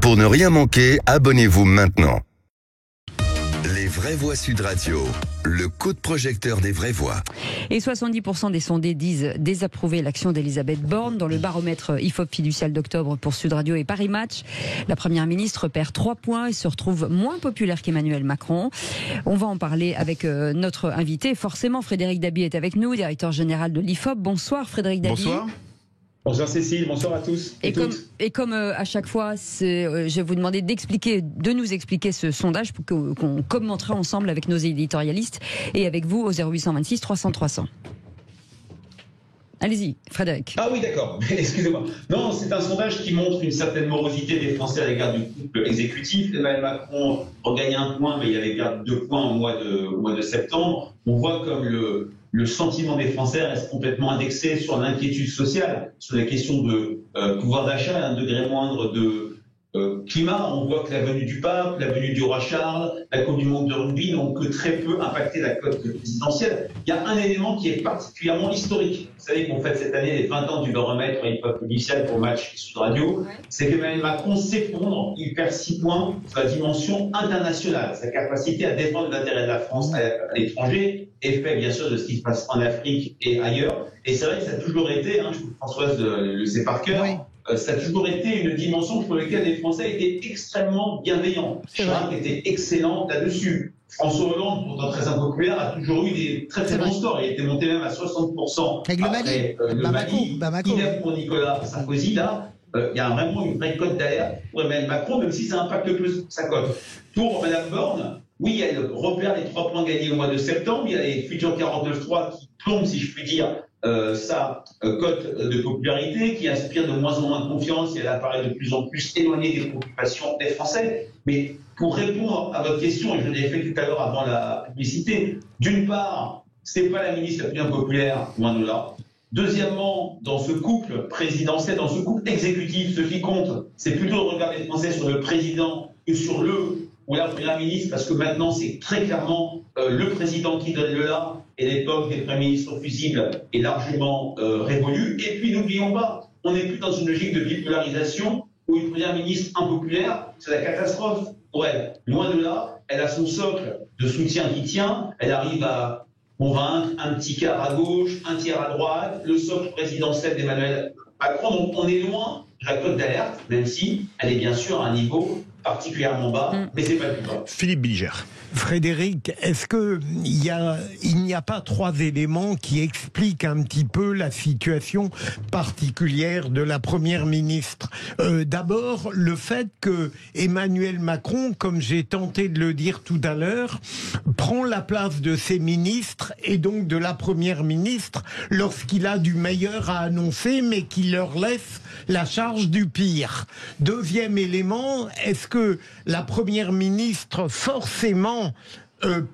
Pour ne rien manquer, abonnez-vous maintenant. Les vraies voix Sud Radio, le coup de projecteur des vraies voix. Et 70% des sondés disent désapprouver l'action d'Elisabeth Borne dans le baromètre IFOP fiducial d'octobre pour Sud Radio et Paris Match. La première ministre perd 3 points et se retrouve moins populaire qu'Emmanuel Macron. On va en parler avec notre invité. Forcément, Frédéric Dabi est avec nous, directeur général de l'IFOP. Bonsoir Frédéric Dabi. Bonsoir. Bonsoir Cécile, bonsoir à tous. Et comme à chaque fois, je vais vous demander de nous expliquer ce sondage pour qu'on commentera ensemble avec nos éditorialistes et avec vous au 0826 300 300. Allez-y, Frédéric. Ah oui, d'accord. Excusez-moi. Non, c'est un sondage qui montre une certaine morosité des Français à l'égard du couple exécutif. Emmanuel Macron regagne 1 point, mais il avait perdu 2 points au mois de septembre. On voit comme le sentiment des Français reste complètement indexé sur l'inquiétude sociale, sur les questions de pouvoir d'achat et un degré moindre de climat. On voit que la venue du pape, la venue du roi Charles, la Coupe du monde de rugby n'ont que très peu impacté la cote présidentielle. Il y a un élément qui est particulièrement historique. Vous savez qu'on fête cette année les 20 ans du baromètre IFOP fiducial pour Match et Sud Radio. C'est qu'Emmanuel Macron s'effondre, il perd 6 points sur la dimension internationale. Sa capacité à défendre l'intérêt de la France à l'étranger, effet bien sûr de ce qui se passe en Afrique et ailleurs. Et c'est vrai que ça a toujours été, Françoise le sait par cœur, ça a toujours été une dimension pour laquelle les Français étaient extrêmement bienveillants. Chirac était excellent là-dessus. François Hollande, pourtant très impopulaire, a toujours eu des très très bons scores. Il était monté même à 60% avec le Mali. Le Mali. Idem pour Nicolas Sarkozy, là. Il y a vraiment une vraie cote d'alerte pour Emmanuel Macron, même si ça impacte peu sa cote. Pour Mme Borne, oui, elle repère les 3 points gagnés au mois de septembre. Il y a les futurs 49.3 qui plombent, si je puis dire, sa cote de popularité, qui inspire de moins en moins de confiance et elle apparaît de plus en plus éloignée des préoccupations des Français. Mais pour répondre à votre question, et je l'ai fait tout à l'heure avant la publicité, d'une part, c'est pas la ministre la plus impopulaire, loin de là. Deuxièmement, dans ce couple présidentiel, dans ce couple exécutif, ce qui compte, c'est plutôt de regarder les Français sur le président que sur le ou la première ministre, parce que maintenant, c'est très clairement le président qui donne le là, et l'époque des premiers ministres fusibles est largement révolue. Et puis, n'oublions pas, on n'est plus dans une logique de bipolarisation où une première ministre impopulaire, c'est la catastrophe pour elle. Loin de là, elle a son socle de soutien qui tient, elle arrive à convaincre un petit quart à gauche, un tiers à droite, le socle présidentiel d'Emmanuel Macron. Donc on est loin de la cote d'alerte, même si elle est bien sûr à un niveau particulièrement bas, mais c'est pas le plus bas. Philippe Bilger. Frédéric, est-ce qu'il n'y a pas 3 éléments qui expliquent un petit peu la situation particulière de la Première ministre? D'abord, le fait que Emmanuel Macron, comme j'ai tenté de le dire tout à l'heure, prend la place de ses ministres et donc de la Première ministre lorsqu'il a du meilleur à annoncer, mais qu'il leur laisse la charge du pire. Deuxième élément, est-ce que la Première ministre, forcément,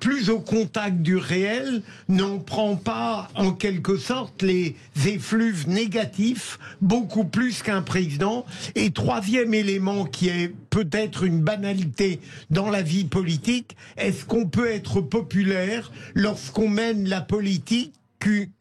plus au contact du réel, n'en prend pas en quelque sorte les effluves négatifs beaucoup plus qu'un président? Et troisième élément qui est peut-être une banalité dans la vie politique, est-ce qu'on peut être populaire lorsqu'on mène la politique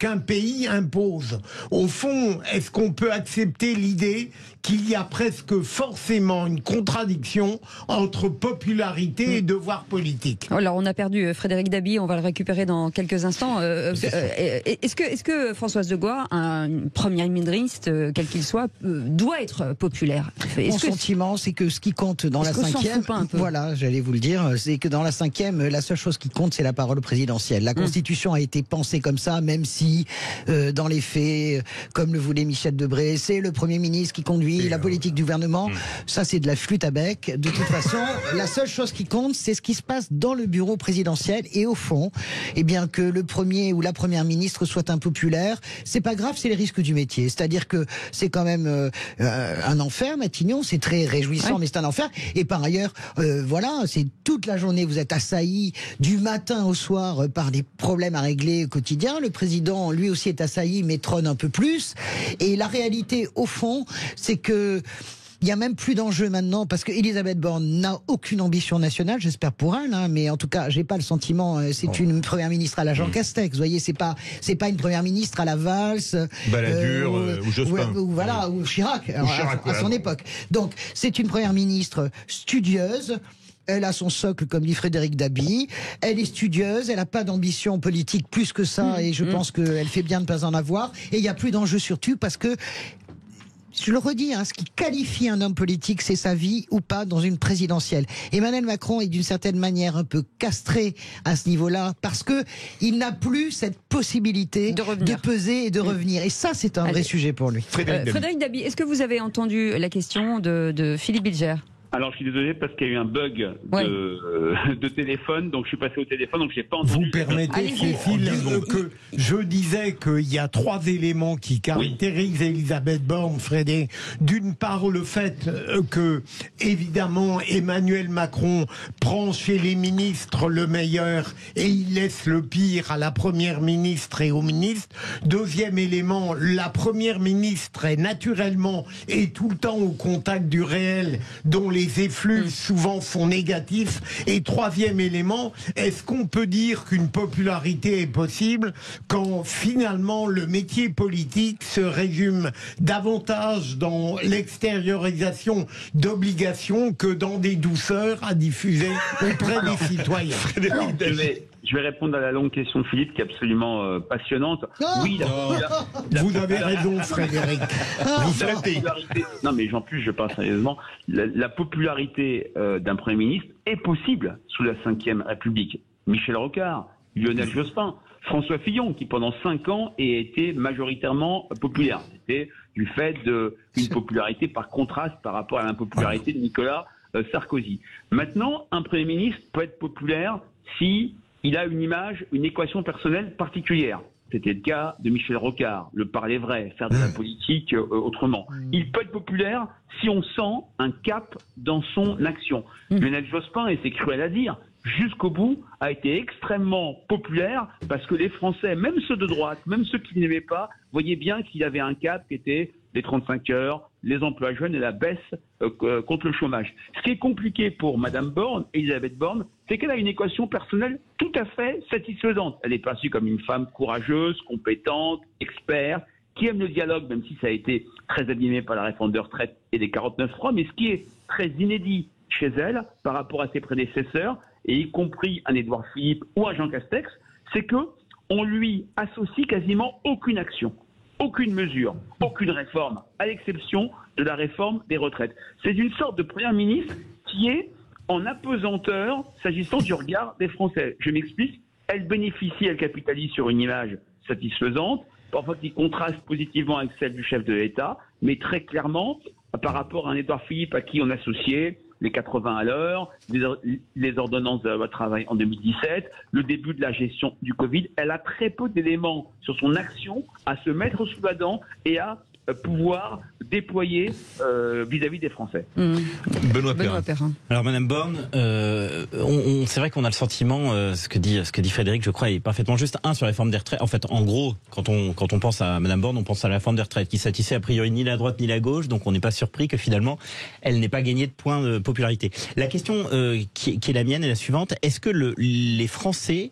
qu'un pays impose? Au fond, est-ce qu'on peut accepter l'idée qu'il y a presque forcément une contradiction entre popularité et devoir politique? Alors, on a perdu Frédéric Dabi, on va le récupérer dans quelques instants. Est-ce que Françoise de Gois, un premier ministre, quel qu'il soit, doit être populaire? Mon sentiment, c'est que ce qui compte dans la 5e, voilà, j'allais vous le dire, c'est que dans la 5e, la seule chose qui compte, c'est la parole présidentielle. La Constitution a été pensée comme ça, même si, dans les faits, comme le voulait Michel Debré, c'est le Premier ministre qui conduit la politique du gouvernement. Ça, c'est de la flûte à bec. De toute façon, la seule chose qui compte, c'est ce qui se passe dans le bureau présidentiel. Et au fond, eh bien, que le Premier ou la Première ministre soit impopulaire, c'est pas grave, c'est les risques du métier. C'est-à-dire que c'est quand même un enfer, Matignon. C'est très réjouissant, mais c'est un enfer. Et par ailleurs, voilà, c'est toute la journée, vous êtes assailli du matin au soir par des problèmes à régler au quotidien. Le président, lui aussi, est assailli, mais trône un peu plus. Et la réalité, au fond, c'est que il n'y a même plus d'enjeu maintenant, parce que Elisabeth Borne n'a aucune ambition nationale, j'espère pour elle, hein, mais en tout cas, j'ai pas le sentiment, c'est une première ministre à la Jean Castex, vous voyez, c'est pas une première ministre à la Valls, Balladur, ou Jospin. Ou Chirac, à son époque. Donc, c'est une première ministre studieuse. Elle a son socle, comme dit Frédéric Dabi. Elle est studieuse, elle n'a pas d'ambition politique plus que ça, et je pense qu'elle fait bien de ne pas en avoir. Et il n'y a plus d'enjeu surtout parce que, je le redis, ce qui qualifie un homme politique, c'est sa vie ou pas dans une présidentielle. Emmanuel Macron est d'une certaine manière un peu castré à ce niveau-là parce que il n'a plus cette possibilité de peser et de revenir. Et ça, c'est un vrai sujet pour lui. Frédéric Dabi, est-ce que vous avez entendu la question de Philippe Bilger ? Alors, je suis désolé parce qu'il y a eu un bug de téléphone, donc je suis passé au téléphone, donc j'ai pas entendu. Vous permettez, Cécile, que je disais qu'il y a 3 éléments qui caractérisent Elisabeth Borne, Frédéric. D'une part, le fait que, évidemment, Emmanuel Macron prend chez les ministres le meilleur et il laisse le pire à la première ministre et aux ministres. Deuxième élément, la première ministre est naturellement et tout le temps au contact du réel, dont les effluves souvent sont négatifs. Et troisième élément, est-ce qu'on peut dire qu'une popularité est possible quand finalement le métier politique se résume davantage dans l'extériorisation d'obligations que dans des douceurs à diffuser auprès des citoyens? Je vais répondre à la longue question de Philippe, qui est absolument passionnante. Oui, vous avez raison, Frédéric. Non, mais plus, je parle sérieusement. La popularité d'un Premier ministre est possible sous la Ve République. Michel Rocard, Lionel Jospin, François Fillon, qui pendant 5 ans a été majoritairement populaire. C'était du fait d'une popularité par contraste par rapport à l'impopularité de Nicolas Sarkozy. Maintenant, un Premier ministre peut être populaire si il a une image, une équation personnelle particulière. C'était le cas de Michel Rocard, le parler vrai, faire de la politique autrement. Il peut être populaire si on sent un cap dans son action. Lionel Jospin, et c'est cruel à dire, jusqu'au bout, a été extrêmement populaire parce que les Français, même ceux de droite, même ceux qui n'aimaient pas, voyaient bien qu'il avait un cap qui était les 35 heures, les emplois jeunes et la baisse contre le chômage. Ce qui est compliqué pour Madame Borne, Elisabeth Borne, c'est qu'elle a une équation personnelle tout à fait satisfaisante. Elle est perçue comme une femme courageuse, compétente, experte, qui aime le dialogue, même si ça a été très abîmé par la réforme de retraite et les 49.3, mais ce qui est très inédit chez elle par rapport à ses prédécesseurs, et y compris un Édouard Philippe ou un Jean Castex, c'est que on lui associe quasiment aucune action, aucune mesure, aucune réforme, à l'exception de la réforme des retraites. C'est une sorte de Premier ministre qui est en apesanteur s'agissant du regard des Français. Je m'explique, elle bénéficie, elle capitalise sur une image satisfaisante, parfois qui contraste positivement avec celle du chef de l'État, mais très clairement, par rapport à un Édouard Philippe à qui on associait les 80 à l'heure, les ordonnances de la loi travail en 2017, le début de la gestion du Covid, elle a très peu d'éléments sur son action à se mettre sous la dent et à pouvoir déployer vis-à-vis des Français. Benoît Perrin. Alors Madame Borne, c'est vrai qu'on a le sentiment, ce que dit Frédéric, je crois, est parfaitement juste. Sur la réforme des retraites. En fait, en gros, quand on pense à Madame Borne, on pense à la réforme des retraites qui satisfait a priori ni la droite ni la gauche, donc on n'est pas surpris que finalement elle n'ait pas gagné de points de popularité. La question qui est la mienne est la suivante: est-ce que les Français,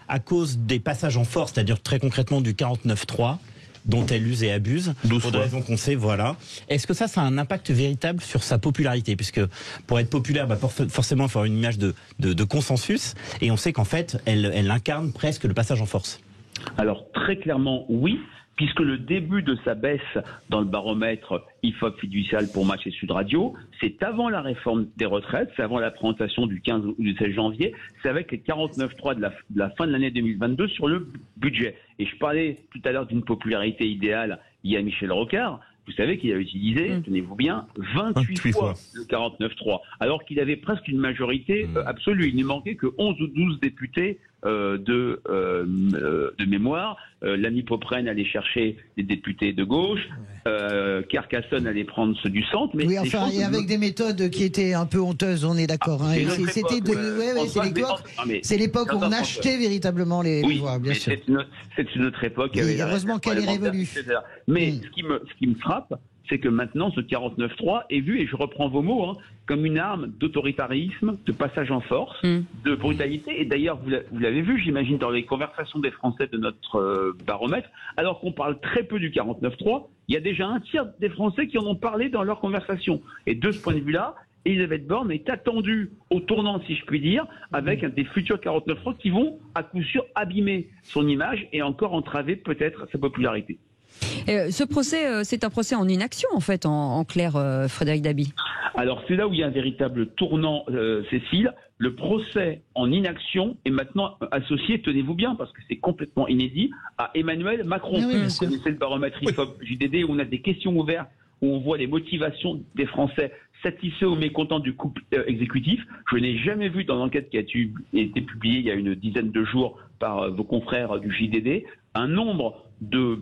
à cause des passages en force, c'est-à-dire très concrètement du 49.3, dont elle use et abuse, pour des raisons qu'on sait, voilà. Est-ce que ça a un impact véritable sur sa popularité? Puisque pour être populaire, forcément, il faut avoir une image de consensus, et on sait qu'en fait, elle incarne presque le passage en force. Alors, très clairement, oui, puisque le début de sa baisse dans le baromètre IFOP fiducial pour Match et Sud Radio, c'est avant la réforme des retraites, c'est avant la présentation du 15 ou du 16 janvier, c'est avec les 49.3 de la fin de l'année 2022 sur le budget. Et je parlais tout à l'heure d'une popularité idéale, il y a Michel Rocard. Vous savez qu'il a utilisé, tenez-vous bien, 28 fois le 49.3, alors qu'il avait presque une majorité absolue. Il ne manquait que 11 ou 12 députés de mémoire. L'ami Popren allait chercher des députés de gauche, Carcassonne allait prendre ceux du centre. Mais oui, enfin, et avec des méthodes qui étaient un peu honteuses, on est d'accord. C'est l'époque où on achetait véritablement les voix, bien sûr. C'est une autre époque. Heureusement qu'elle est révolue. Mais ce qui me frappe, c'est que maintenant, ce 49.3 est vu, et je reprends vos mots, hein, comme une arme d'autoritarisme, de passage en force, de brutalité. Et d'ailleurs, vous l'avez vu, j'imagine, dans les conversations des Français de notre baromètre, alors qu'on parle très peu du 49.3, il y a déjà un tiers des Français qui en ont parlé dans leurs conversations. Et de ce point de vue-là, Elisabeth Borne est attendue au tournant, si je puis dire, avec des futurs 49.3 qui vont, à coup sûr, abîmer son image et encore entraver peut-être sa popularité. Ce procès, c'est un procès en inaction, en fait, en clair, Frédéric Dabi. Alors, c'est là où il y a un véritable tournant, Cécile. Le procès en inaction est maintenant associé, tenez-vous bien, parce que c'est complètement inédit, à Emmanuel Macron. Oui, vous connaissez le baromètre IFOP-JDD, où on a des questions ouvertes, où on voit les motivations des Français satisfaits ou mécontents du couple exécutif. Je n'ai jamais vu dans l'enquête qui a été publiée il y a une dizaine de jours par vos confrères du JDD, un nombre de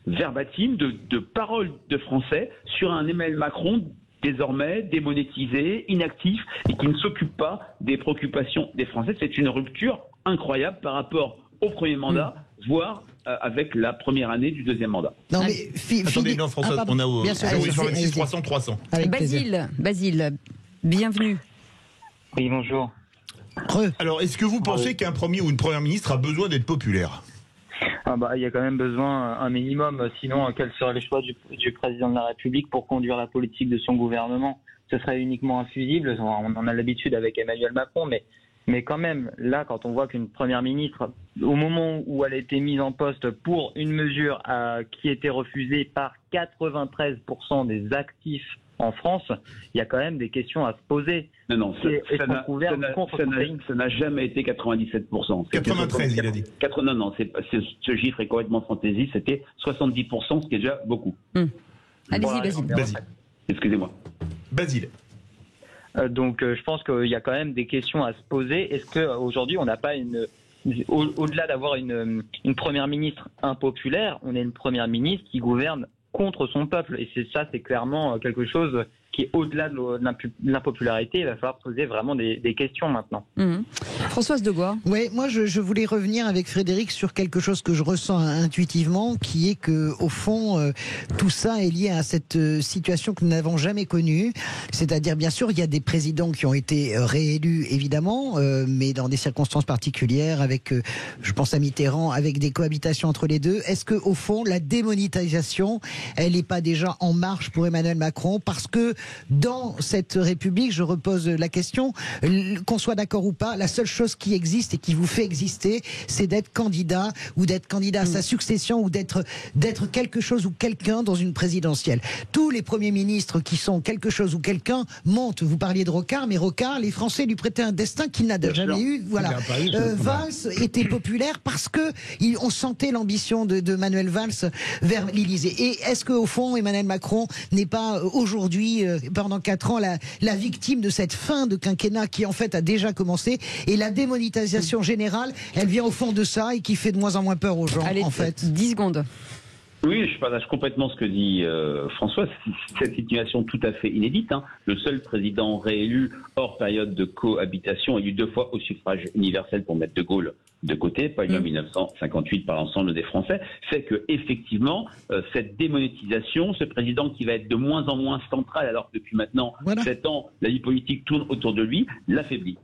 verbatim, de paroles de Français sur un Emmanuel Macron désormais démonétisé, inactif et qui ne s'occupe pas des préoccupations des Français. C'est une rupture incroyable par rapport au premier mandat, voire avec la première année du deuxième mandat. Non mais attendez, non François, on a bien sûr, sur 26 300 300. Basile, bienvenue. Oui, bonjour. Alors, est-ce que vous pensez qu'un premier ou une première ministre a besoin d'être populaire ? Il y a quand même besoin un minimum, sinon quel serait le choix du président de la République pour conduire la politique de son gouvernement? Ce serait uniquement infusible, on en a l'habitude avec Emmanuel Macron, mais quand même, là, quand on voit qu'une première ministre, au moment où elle a été mise en poste pour une mesure qui était refusée par 93% des actifs en France, il y a quand même des questions à se poser. Non, ça n'a jamais été 97%. 93, il a dit. Non, ce chiffre est complètement fantaisiste, c'était 70%, ce qui est déjà beaucoup. Allez-y, Basile. Excusez-moi. Basile. Donc, je pense qu'il y a quand même des questions à se poser. Est-ce qu'aujourd'hui, on n'a pas au-delà d'avoir une première ministre impopulaire, on a une première ministre qui gouverne contre son peuple, et c'est clairement quelque chose qui est au-delà de l'impopularité. Il va falloir poser vraiment des questions maintenant. Françoise Degois. Oui, moi je voulais revenir avec Frédéric sur quelque chose que je ressens intuitivement, qui est que au fond tout ça est lié à cette situation que nous n'avons jamais connue. C'est-à-dire, bien sûr, il y a des présidents qui ont été réélus, évidemment, mais dans des circonstances particulières, avec, je pense à Mitterrand, avec des cohabitations entre les deux. Est-ce que au fond la démonétisation, elle n'est pas déjà en marche pour Emmanuel Macron, parce que dans cette République, je repose la question, qu'on soit d'accord ou pas, la seule chose qui existe et qui vous fait exister, c'est d'être candidat ou d'être candidat à sa succession ou d'être quelque chose ou quelqu'un dans une présidentielle. Tous les premiers ministres qui sont quelque chose ou quelqu'un montent. Vous parliez de Rocard, mais Rocard, les Français lui prêtaient un destin qu'il n'a jamais eu. Voilà. Valls était populaire parce que on sentait l'ambition de Manuel Valls vers l'Élysée. Et est-ce qu'au fond, Emmanuel Macron n'est pas aujourd'hui, pendant 4 ans, la victime de cette fin de quinquennat qui en fait a déjà commencé, et la démonétisation générale, elle vient au fond de ça et qui fait de moins en moins peur aux gens. Allez, en fait. 10 secondes. Oui, je partage complètement ce que dit François. C'est cette situation tout à fait inédite. Le seul président réélu hors période de cohabitation élu 2 fois au suffrage universel pour mettre De Gaulle de côté, pas en 1958 par l'ensemble des Français, fait que effectivement cette démonétisation, ce président qui va être de moins en moins central, alors que depuis maintenant 7 ans, la vie politique tourne autour de lui, l'affaiblit.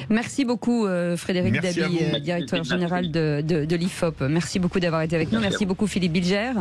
Merci beaucoup Frédéric Dabi, directeur général de l'IFOP. Merci beaucoup d'avoir été avec nous. Merci beaucoup Philippe Bilger.